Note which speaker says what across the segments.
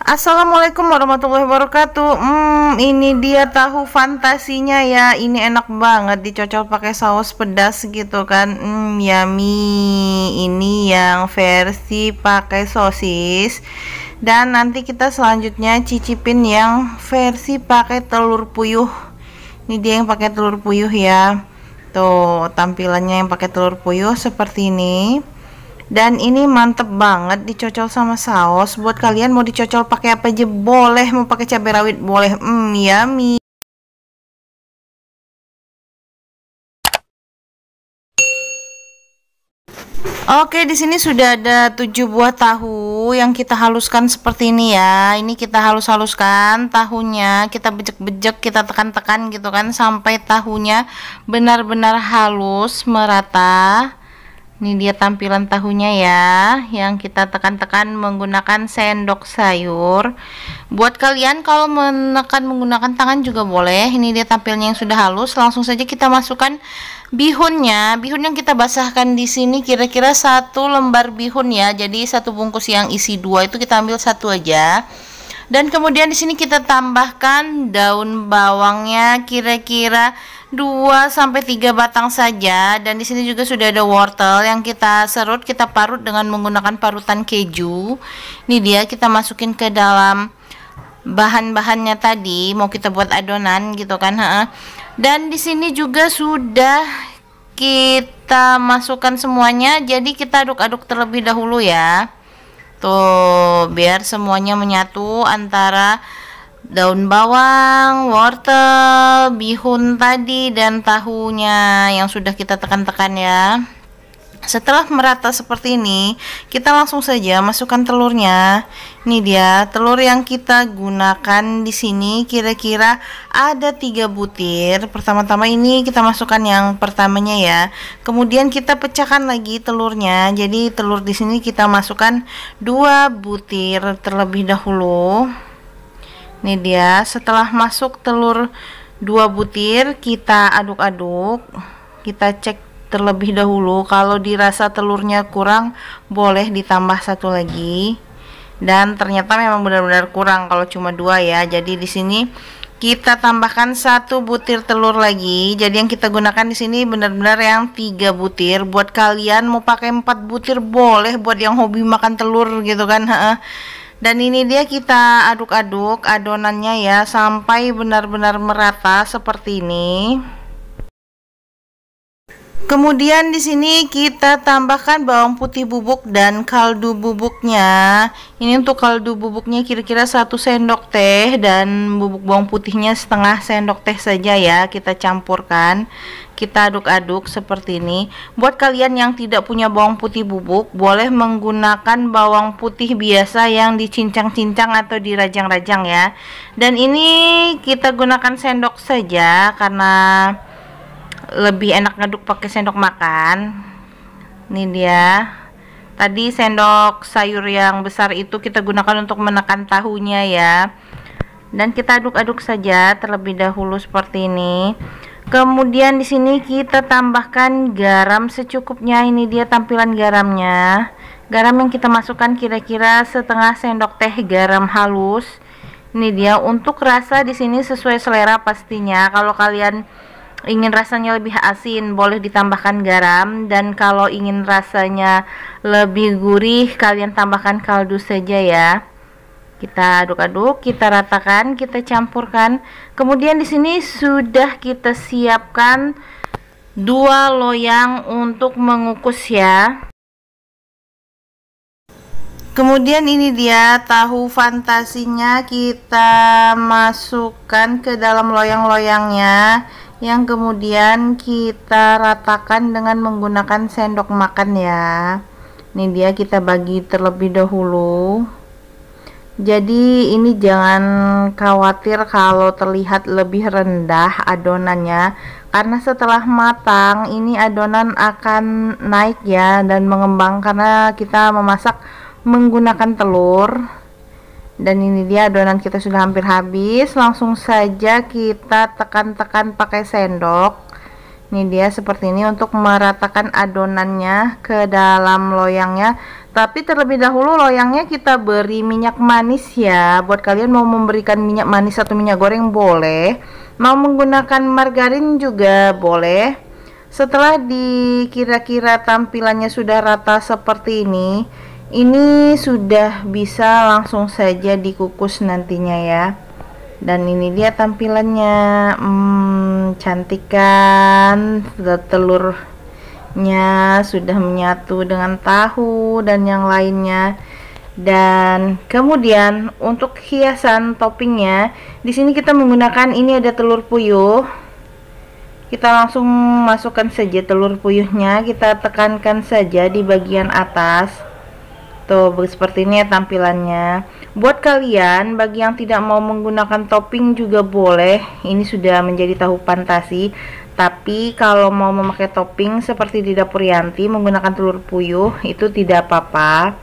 Speaker 1: Assalamualaikum warahmatullahi wabarakatuh. Ini dia tahu fantasinya ya. Ini enak banget dicocol pakai saus pedas gitu kan. Yummy. Ini yang versi pakai sosis. Dan nanti kita selanjutnya cicipin yang versi pakai telur puyuh. Ini dia yang pakai telur puyuh ya. Tuh, tampilannya yang pakai telur puyuh seperti ini. Dan ini mantep banget dicocol sama saus. Buat kalian mau dicocol pakai apa aja boleh, mau pakai cabai rawit boleh. Yummy. Oke, di sini sudah ada 7 buah tahu yang kita haluskan seperti ini ya. Ini kita halus-haluskan tahunya, kita bejek-bejek, kita tekan-tekan gitu kan sampai tahunya benar-benar halus merata. Ini dia tampilan tahunya ya, yang kita tekan-tekan menggunakan sendok sayur. Buat kalian kalau menekan menggunakan tangan juga boleh. Ini dia tampilnya yang sudah halus. Langsung saja kita masukkan bihunnya. Bihun yang kita basahkan di sini kira-kira 1 lembar bihun ya. Jadi 1 bungkus yang isi 2 itu kita ambil 1 aja. Dan kemudian di sini kita tambahkan daun bawangnya kira-kira 2 sampai 3 batang saja. Dan di sini juga sudah ada wortel yang kita serut, kita parut dengan menggunakan parutan keju. Ini dia, kita masukin ke dalam bahan-bahannya tadi, mau kita buat adonan gitu kan. Dan di sini juga sudah kita masukkan semuanya. Jadi kita aduk-aduk terlebih dahulu ya. Tuh, biar semuanya menyatu antara daun bawang, wortel, bihun tadi dan tahunya yang sudah kita tekan-tekan ya. Setelah merata seperti ini, kita langsung saja masukkan telurnya. Ini dia telur yang kita gunakan di sini kira-kira ada 3 butir. Pertama-tama ini kita masukkan yang pertamanya ya. Kemudian kita pecahkan lagi telurnya. Jadi telur di sini kita masukkan 2 butir terlebih dahulu. Ini dia, setelah masuk telur 2 butir, kita aduk-aduk. Kita cek terlebih dahulu, kalau dirasa telurnya kurang boleh ditambah 1 lagi. Dan ternyata memang benar-benar kurang kalau cuma 2 ya. Jadi di sini kita tambahkan 1 butir telur lagi. Jadi yang kita gunakan di sini benar-benar yang 3 butir. Buat kalian mau pakai 4 butir boleh, buat yang hobi makan telur gitu kan. Dan ini dia, kita aduk-aduk adonannya ya sampai benar-benar merata seperti ini. Kemudian di sini kita tambahkan bawang putih bubuk dan kaldu bubuknya. Ini untuk kaldu bubuknya kira-kira 1 sendok teh dan bubuk bawang putihnya setengah sendok teh saja ya. Kita campurkan, kita aduk-aduk seperti ini. Buat kalian yang tidak punya bawang putih bubuk, boleh menggunakan bawang putih biasa yang dicincang-cincang atau dirajang-rajang ya. Dan ini kita gunakan sendok saja karena lebih enak ngaduk pakai sendok makan. Ini dia, tadi sendok sayur yang besar itu kita gunakan untuk menekan tahunya ya. Dan kita aduk-aduk saja terlebih dahulu seperti ini. Kemudian di sini kita tambahkan garam secukupnya. Ini dia tampilan garamnya. Garam yang kita masukkan kira-kira setengah sendok teh garam halus. Ini dia, untuk rasa di sini sesuai selera pastinya. Kalau kalian ingin rasanya lebih asin boleh ditambahkan garam, dan kalau ingin rasanya lebih gurih kalian tambahkan kaldu saja ya. Kita aduk-aduk, kita ratakan, kita campurkan. Kemudian di sini sudah kita siapkan 2 loyang untuk mengukus ya. Kemudian ini dia tahu fantasinya, kita masukkan ke dalam loyang-loyangnya yang kemudian kita ratakan dengan menggunakan sendok makan ya. Ini dia, kita bagi terlebih dahulu. Jadi ini jangan khawatir kalau terlihat lebih rendah adonannya, karena setelah matang ini adonan akan naik ya dan mengembang karena kita memasak menggunakan telur. Dan ini dia, adonan kita sudah hampir habis. Langsung saja kita tekan-tekan pakai sendok. Ini dia seperti ini untuk meratakan adonannya ke dalam loyangnya. Tapi terlebih dahulu loyangnya kita beri minyak manis ya. Buat kalian mau memberikan minyak manis atau minyak goreng boleh, mau menggunakan margarin juga boleh. Setelah kira-kira tampilannya sudah rata seperti ini sudah bisa langsung saja dikukus nantinya ya. Dan ini dia tampilannya, cantik kan, telurnya sudah menyatu dengan tahu dan yang lainnya. Dan kemudian untuk hiasan toppingnya, di sini kita menggunakan ini ada telur puyuh. Kita langsung masukkan saja telur puyuhnya, kita tekankan saja di bagian atas. Tuh, seperti ini ya tampilannya. Buat kalian bagi yang tidak mau menggunakan topping juga boleh. Ini sudah menjadi tahu fantasi. Tapi kalau mau memakai topping seperti di dapur Yanti menggunakan telur puyuh itu tidak apa-apa.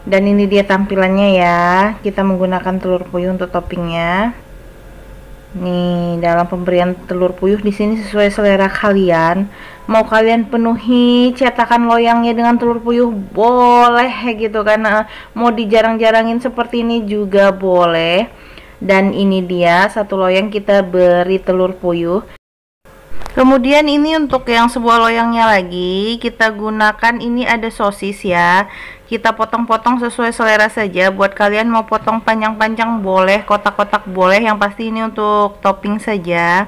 Speaker 1: Dan ini dia tampilannya ya. Kita menggunakan telur puyuh untuk toppingnya. Nih, dalam pemberian telur puyuh di sini sesuai selera kalian. Mau kalian penuhi cetakan loyangnya dengan telur puyuh boleh gitu kan. Mau dijarang-jarangin seperti ini juga boleh. Dan ini dia satu loyang kita beri telur puyuh. Kemudian ini untuk yang sebuah loyangnya lagi kita gunakan, ini ada sosis ya. Kita potong-potong sesuai selera saja. Buat kalian mau potong panjang-panjang boleh, kotak-kotak boleh, yang pasti ini untuk topping saja.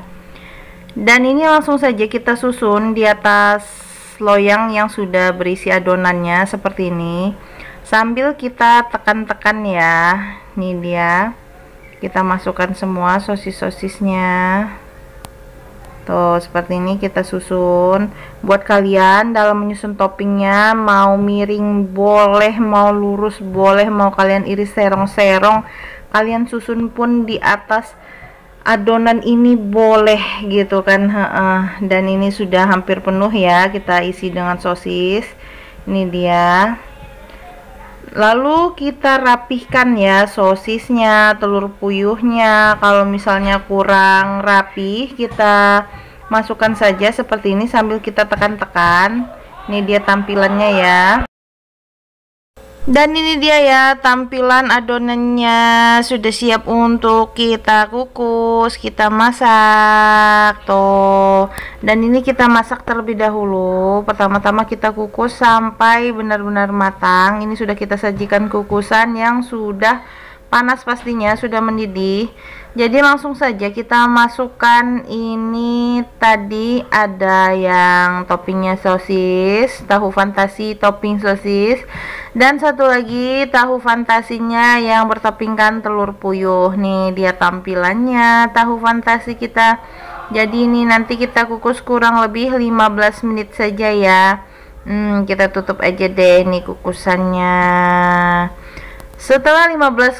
Speaker 1: Dan ini langsung saja kita susun di atas loyang yang sudah berisi adonannya seperti ini. Sambil kita tekan-tekan ya. Ini dia. Kita masukkan semua sosis-sosisnya. Tuh, seperti ini kita susun. Buat kalian dalam menyusun toppingnya mau miring boleh, mau lurus boleh, mau kalian iris serong-serong, kalian susun pun di atas adonan ini boleh gitu kan. Dan ini sudah hampir penuh ya, kita isi dengan sosis. Ini dia. Lalu kita rapihkan ya sosisnya, telur puyuhnya. Kalau misalnya kurang rapih, kita masukkan saja seperti ini sambil kita tekan-tekan. Ini dia tampilannya ya. Dan ini dia ya tampilan adonannya, sudah siap untuk kita kukus, kita masak tuh. Dan ini kita masak terlebih dahulu. Pertama-tama kita kukus sampai benar-benar matang. Ini sudah kita sajikan kukusan yang sudah panas, pastinya sudah mendidih. Jadi langsung saja kita masukkan, ini tadi ada yang toppingnya sosis, tahu fantasi topping sosis, dan satu lagi tahu fantasinya yang bertoppingkan telur puyuh. Nih dia tampilannya tahu fantasi kita. Jadi ini nanti kita kukus kurang lebih 15 menit saja ya. Kita tutup aja deh nih kukusannya. Setelah 15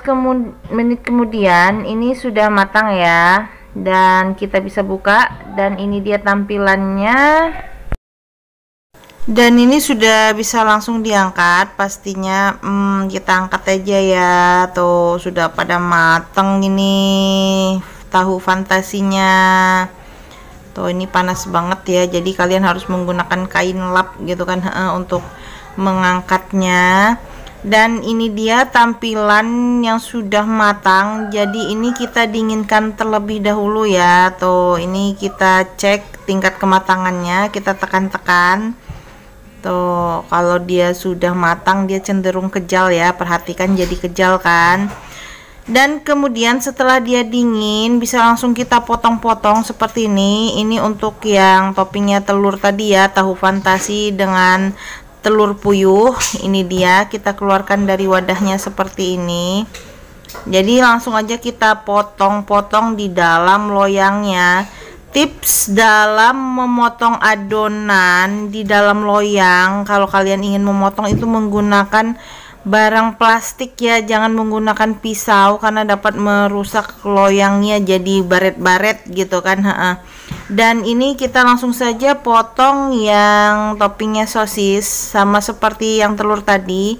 Speaker 1: menit kemudian ini sudah matang ya, dan kita bisa buka. Dan ini dia tampilannya. Dan ini sudah bisa langsung diangkat pastinya. Kita angkat aja ya. Tuh sudah pada matang ini tahu fantasinya. Tuh ini panas banget ya, jadi kalian harus menggunakan kain lap gitu kan untuk mengangkatnya. Dan ini dia tampilan yang sudah matang. Jadi ini kita dinginkan terlebih dahulu ya. Tuh ini kita cek tingkat kematangannya, kita tekan-tekan. Tuh kalau dia sudah matang dia cenderung kejal ya, perhatikan jadi kejal kan. Dan kemudian setelah dia dingin bisa langsung kita potong-potong seperti ini. Ini untuk yang toppingnya telur tadi ya, tahu fantasi dengan telur puyuh. Ini dia, kita keluarkan dari wadahnya seperti ini. Jadi langsung aja kita potong-potong di dalam loyangnya. Tips dalam memotong adonan di dalam loyang, kalau kalian ingin memotong itu menggunakan barang plastik ya, jangan menggunakan pisau karena dapat merusak loyangnya jadi baret-baret gitu kan. Dan ini kita langsung saja potong yang toppingnya sosis, sama seperti yang telur tadi.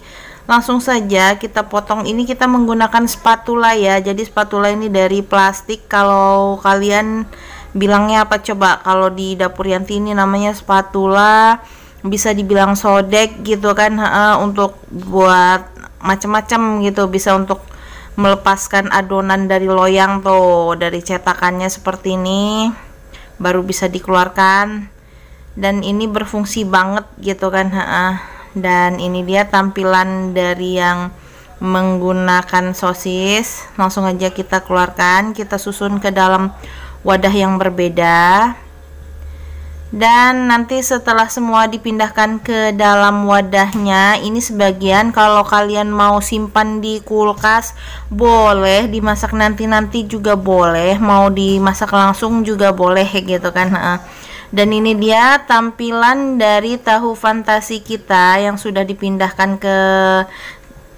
Speaker 1: Langsung saja kita potong. Ini kita menggunakan spatula ya, jadi spatula ini dari plastik. Kalau kalian bilangnya apa coba? Kalau di dapur Yanti ini namanya spatula bisa dibilang sodek gitu kan, untuk buat macam-macam gitu, bisa untuk melepaskan adonan dari loyang tuh, dari cetakannya seperti ini baru bisa dikeluarkan. Dan ini berfungsi banget gitu kan. Dan ini dia tampilan dari yang menggunakan sosis. Langsung aja kita keluarkan, kita susun ke dalam wadah yang berbeda. Dan nanti setelah semua dipindahkan ke dalam wadahnya, ini sebagian kalau kalian mau simpan di kulkas boleh, dimasak nanti-nanti juga boleh, mau dimasak langsung juga boleh gitu kan. Dan ini dia tampilan dari tahu fantasi kita yang sudah dipindahkan ke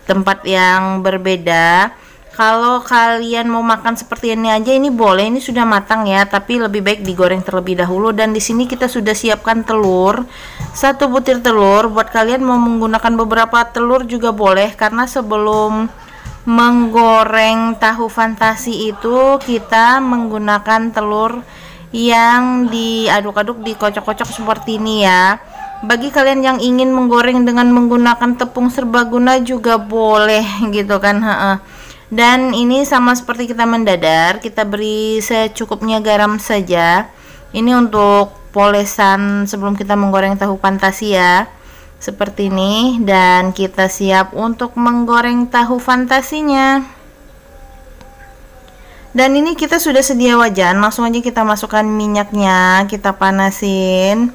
Speaker 1: tempat yang berbeda. Kalau kalian mau makan seperti ini aja, ini boleh, ini sudah matang ya, tapi lebih baik digoreng terlebih dahulu. Dan di sini kita sudah siapkan telur, 1 butir telur. Buat kalian mau menggunakan beberapa telur juga boleh, karena sebelum menggoreng tahu fantasi itu kita menggunakan telur yang diaduk-aduk, dikocok-kocok seperti ini ya. Bagi kalian yang ingin menggoreng dengan menggunakan tepung serbaguna juga boleh gitu kan. Dan ini sama seperti kita mendadar, kita beri secukupnya garam saja. Ini untuk polesan sebelum kita menggoreng tahu fantasi ya, seperti ini. Dan kita siap untuk menggoreng tahu fantasinya. Dan ini kita sudah sedia wajan, langsung aja kita masukkan minyaknya, kita panasin.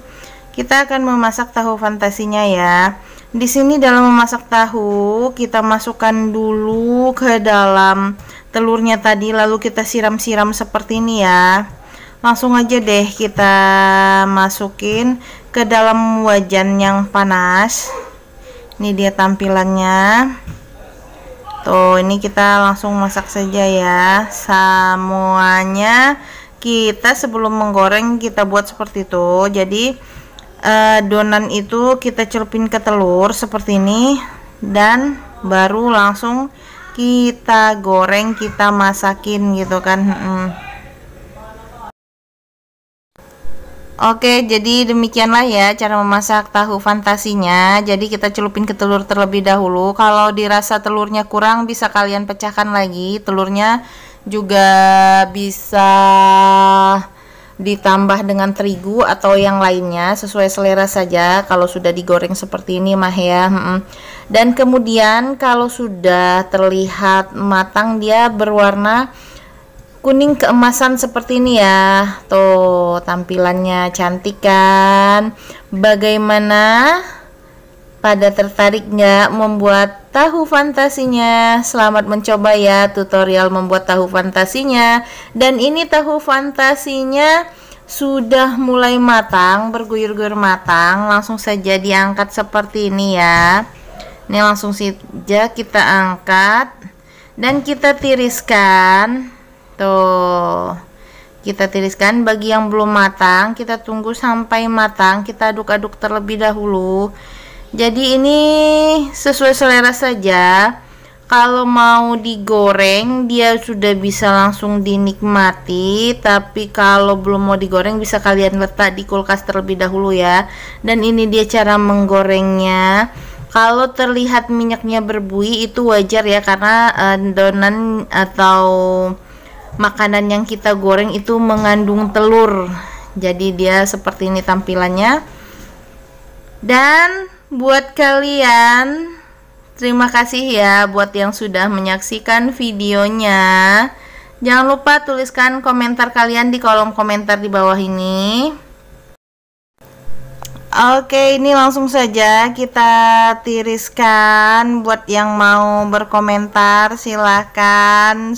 Speaker 1: Kita akan memasak tahu fantasinya ya. Di sini dalam memasak tahu, kita masukkan dulu ke dalam telurnya tadi, lalu kita siram-siram seperti ini ya. Langsung aja deh kita masukin ke dalam wajan yang panas. Ini dia tampilannya. Tuh, ini kita langsung masak saja ya. Semuanya kita sebelum menggoreng kita buat seperti itu. Jadi adonan itu kita celupin ke telur seperti ini, dan baru langsung kita goreng, kita masakin gitu kan. Oke, jadi demikianlah ya cara memasak tahu fantasinya. Jadi kita celupin ke telur terlebih dahulu. Kalau dirasa telurnya kurang, bisa kalian pecahkan lagi. Telurnya juga bisa ditambah dengan terigu atau yang lainnya, sesuai selera saja kalau sudah digoreng seperti ini mah ya. Dan kemudian kalau sudah terlihat matang, dia berwarna kuning keemasan seperti ini ya. Tuh, tampilannya cantik kan? Bagaimana? Pada tertarik nggak membuat tahu fantasinya? Selamat mencoba ya tutorial membuat tahu fantasinya. Dan ini tahu fantasinya sudah mulai matang, berguyur-guyur matang. Langsung saja diangkat seperti ini ya. Ini langsung saja kita angkat dan kita tiriskan. Tuh, kita tiriskan. Bagi yang belum matang, kita tunggu sampai matang, kita aduk-aduk terlebih dahulu. Jadi ini sesuai selera saja. Kalau mau digoreng, dia sudah bisa langsung dinikmati. Tapi kalau belum mau digoreng, bisa kalian letak di kulkas terlebih dahulu ya. Dan ini dia cara menggorengnya. Kalau terlihat minyaknya berbuih, itu wajar ya, karena adonan atau makanan yang kita goreng itu mengandung telur. Jadi dia seperti ini tampilannya. Dan buat kalian, terima kasih ya buat yang sudah menyaksikan videonya. Jangan lupa tuliskan komentar kalian di kolom komentar di bawah ini. Oke, ini langsung saja kita tiriskan. Buat yang mau berkomentar silahkan.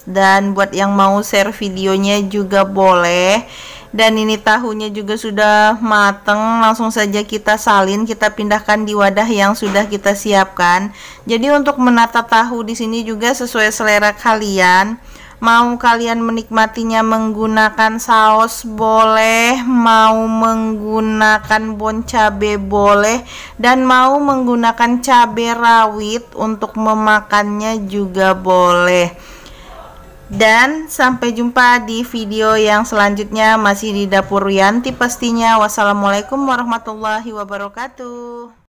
Speaker 1: Dan buat yang mau share videonya juga boleh. Dan ini tahunya juga sudah mateng, langsung saja kita salin, kita pindahkan di wadah yang sudah kita siapkan. Jadi untuk menata tahu di sini juga sesuai selera kalian. Mau kalian menikmatinya menggunakan saus boleh, mau menggunakan bon cabe boleh, dan mau menggunakan cabai rawit untuk memakannya juga boleh. Dan sampai jumpa di video yang selanjutnya, masih di dapur Yanti pastinya. Wassalamualaikum warahmatullahi wabarakatuh.